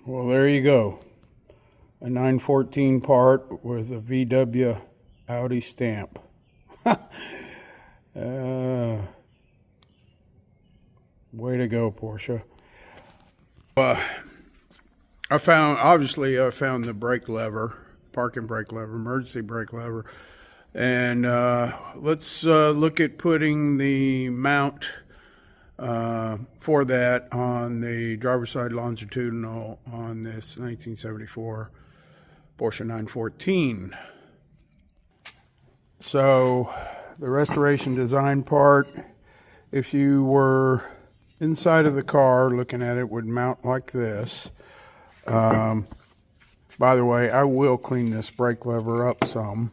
Well, there you go. A 914 part with a VW Audi stamp. Way to go, Porsche. I found the brake lever, parking brake lever, emergency brake lever. And let's look at putting the mount for that on the driver's side longitudinal on this 1974 Porsche 914. So the restoration design part, if you were inside of the car looking at it, would mount like this. By the way, I will clean this brake lever up some,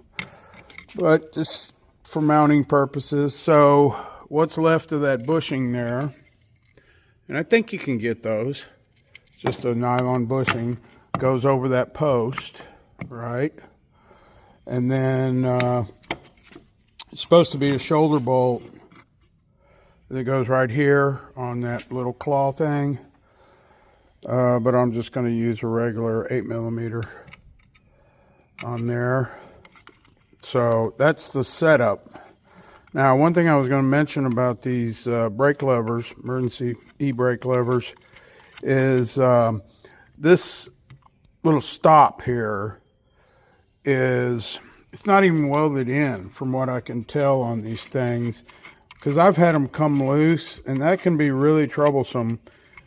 but just for mounting purposes. So what's left of that bushing there, and I think you can get those, just a nylon bushing, goes over that post, right? And then it's supposed to be a shoulder bolt that goes right here on that little claw thing, but I'm just going to use a regular 8mm on there. So that's the setup. Now, one thing I was going to mention about these brake levers, emergency e-brake levers, is this little stop here it's not even welded in from what I can tell on these things, because I've had them come loose, and that can be really troublesome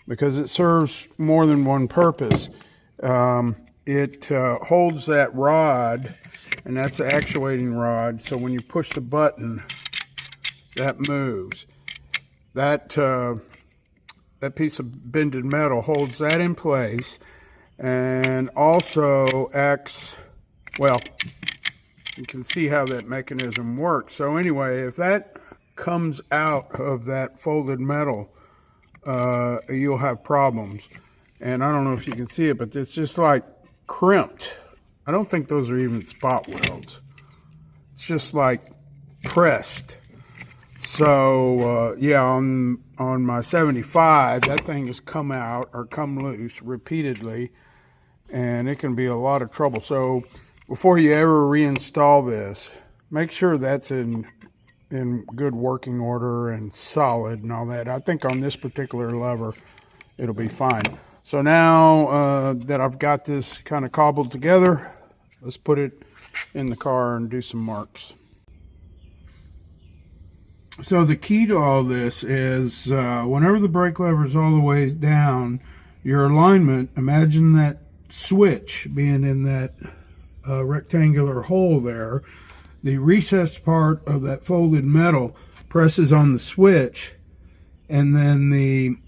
because it serves more than one purpose. It holds that rod, and that's the actuating rod, so when you push the button, that moves. That piece of bended metal holds that in place, and also acts, well, you can see how that mechanism works. So anyway, if that comes out of that folded metal, you'll have problems. And I don't know if you can see it, but it's just like crimped. I don't think those are even spot welds. It's just like pressed. So yeah, on my 75, that thing has come out or come loose repeatedly, and it can be a lot of trouble. So before you ever reinstall this, make sure that's in good working order and solid and all that. I think on this particular lever, it'll be fine. So now that I've got this kind of cobbled together, let's put it in the car and do some marks. So the key to all this is whenever the brake lever is all the way down, your alignment, imagine that switch being in that rectangular hole there. The recessed part of that folded metal presses on the switch, and then the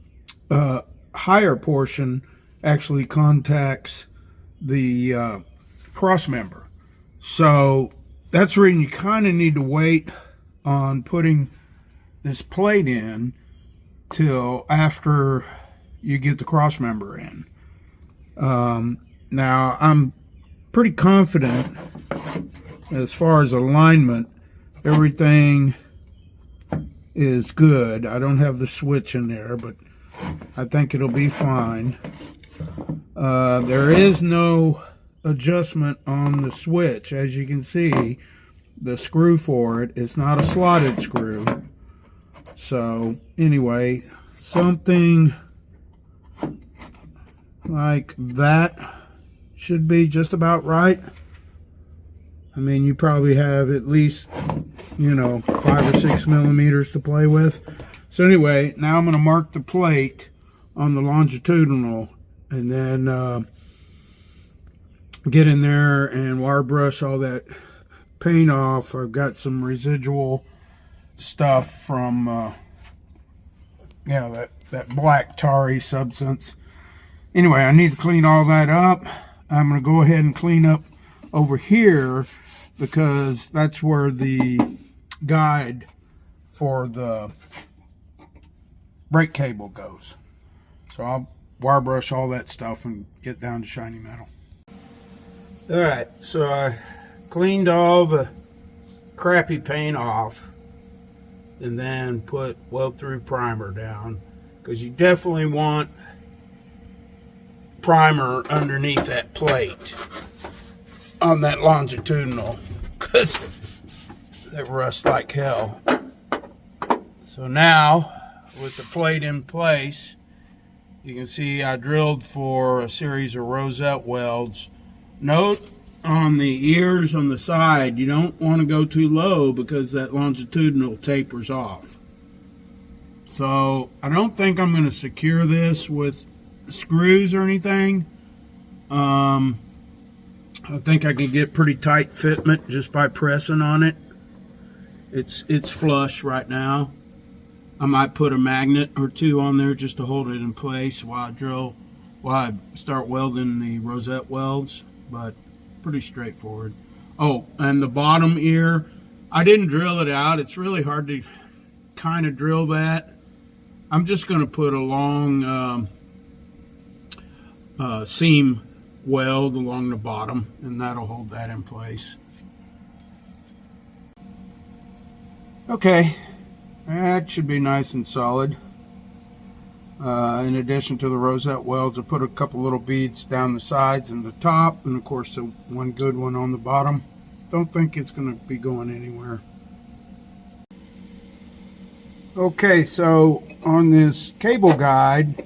higher portion actually contacts the cross member. So that's where you kind of need to wait on putting this plate in till after you get the cross member in. Now I'm pretty confident as far as alignment, everything is good. I don't have the switch in there, but I think it'll be fine. There is no adjustment on the switch. As you can see, the screw for it is not a slotted screw. So anyway, something like that should be just about right. I mean, you probably have at least, 5 or 6 millimeters to play with. So anyway, now I'm going to mark the plate on the longitudinal, and then get in there and wire brush all that paint off. I've got some residual stuff from that black tarry substance. Anyway, I need to clean all that up. I'm going to go ahead and clean up over here, because that's where the guide for the brake cable goes. So I'll wire brush all that stuff and get down to shiny metal. Alright, so I cleaned all the crappy paint off and then put weld through primer down, because you definitely want primer underneath that plate on that longitudinal, because they rust like hell. So now, with the plate in place, you can see I drilled for a series of rosette welds. Note on the ears on the side, you don't want to go too low because that longitudinal tapers off. So I don't think I'm going to secure this with screws or anything. I think I can get pretty tight fitment just by pressing on it. It's flush right now. I might put a magnet or two on there just to hold it in place while I start welding the rosette welds, but pretty straightforward. Oh, and the bottom ear, I didn't drill it out. It's really hard to kind of drill that. I'm just going to put a long seam weld along the bottom, and that'll hold that in place. Okay, that should be nice and solid. In addition to the rosette welds, I put a couple little beads down the sides and the top, and of course the one good one on the bottom. Don't think it's going to be going anywhere. Okay, so on this cable guide,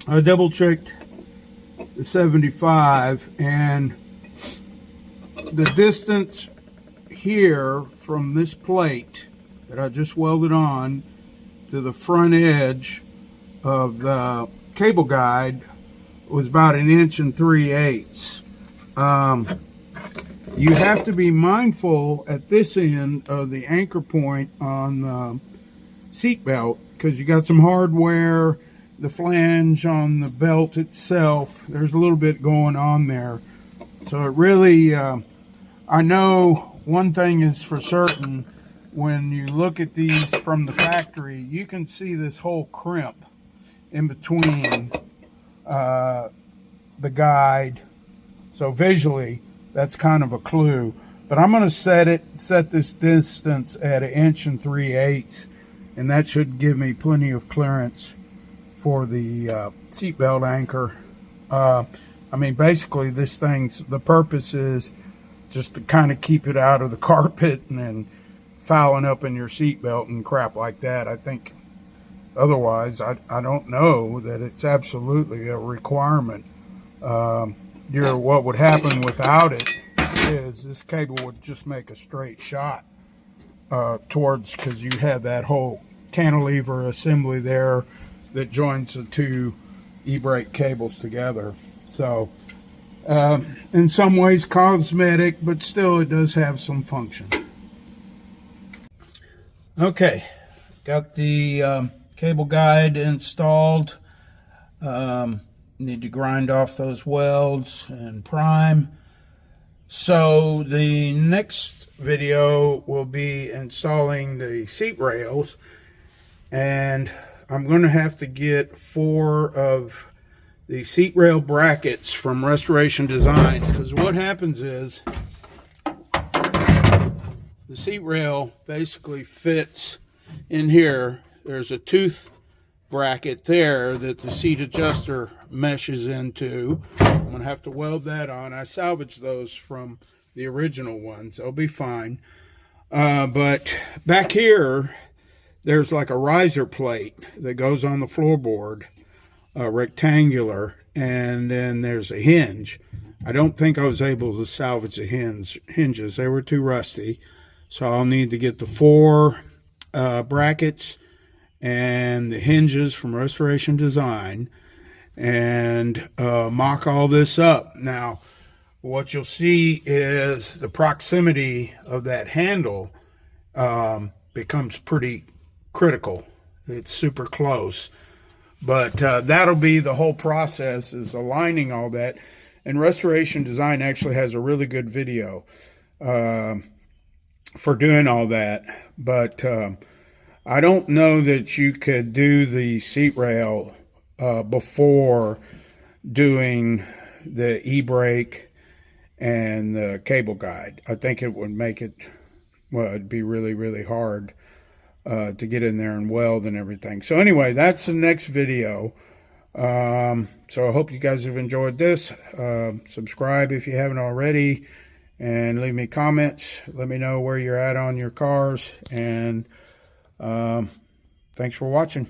I double checked the 75, and the distance here from this plate that I just welded on to the front edge of the cable guide was about 1 3/8 inches. You have to be mindful at this end of the anchor point on the seat belt, because you got some hardware, the flange on the belt itself, there's a little bit going on there. So it really, I know one thing is for certain, when you look at these from the factory, you can see this whole crimp in between the guide. So visually, that's kind of a clue. But I'm going to set this distance at 1 3/8 inches, and that should give me plenty of clearance for the seat belt anchor. I mean, basically, this thing's, the purpose is just to kind of keep it out of the carpet and then fouling up in your seat belt and crap like that. I think otherwise, I don't know that it's absolutely a requirement. What would happen without it is this cable would just make a straight shot towards, because you have that whole cantilever assembly there that joins the two e-brake cables together. So in some ways cosmetic, but still it does have some function. Okay, got the cable guide installed. Need to grind off those welds and prime. So the next video will be installing the seat rails, and I'm going to have to get 4 of the seat rail brackets from Restoration Design, because what happens is the seat rail basically fits in here. There's a tooth bracket there that the seat adjuster meshes into. I'm going to have to weld that on. I salvaged those from the original ones. They'll be fine. But back here, there's like a riser plate that goes on the floorboard, rectangular, and then there's a hinge. I don't think I was able to salvage the hinges. They were too rusty. So I'll need to get the 4 brackets and the hinges from Restoration Design and mock all this up. Now, what you'll see is the proximity of that handle becomes pretty critical. It's super close. But that'll be the whole process, is aligning all that. And Restoration Design actually has a really good video for doing all that. But I don't know that you could do the seat rail before doing the e-brake and the cable guide. I think it would make it, well, it'd be really, really hard to get in there and weld and everything. So anyway, that's the next video. So I hope you guys have enjoyed this. Subscribe if you haven't already, and leave me comments. Let me know where you're at on your cars, and thanks for watching.